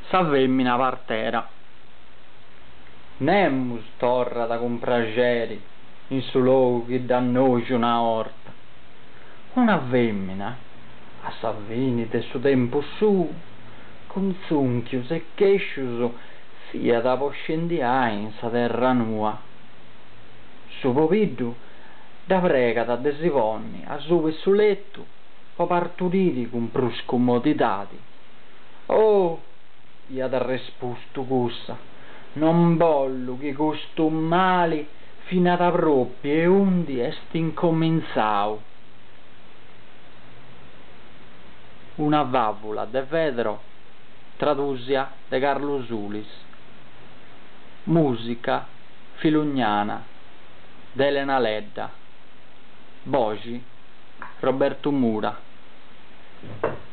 Sa femmina partera Nemmus torra da compraggeri in su luogo che da noi c'è una orta. Una femmina a sa venite su tempo su con zunchius e chescius fia da poscendiare in sa terra nua. Su popiddu da prega da desivonni a su per su letto o parturiti con proscomoditati. Oh, ia da risposto cussa, non bollo che costo male fino ad proprio e undi est incominciau. Una favola de Vedro, tradusia de Carlo Sulis, musica filugnana de Elena Ledda, voci Roberto Mura.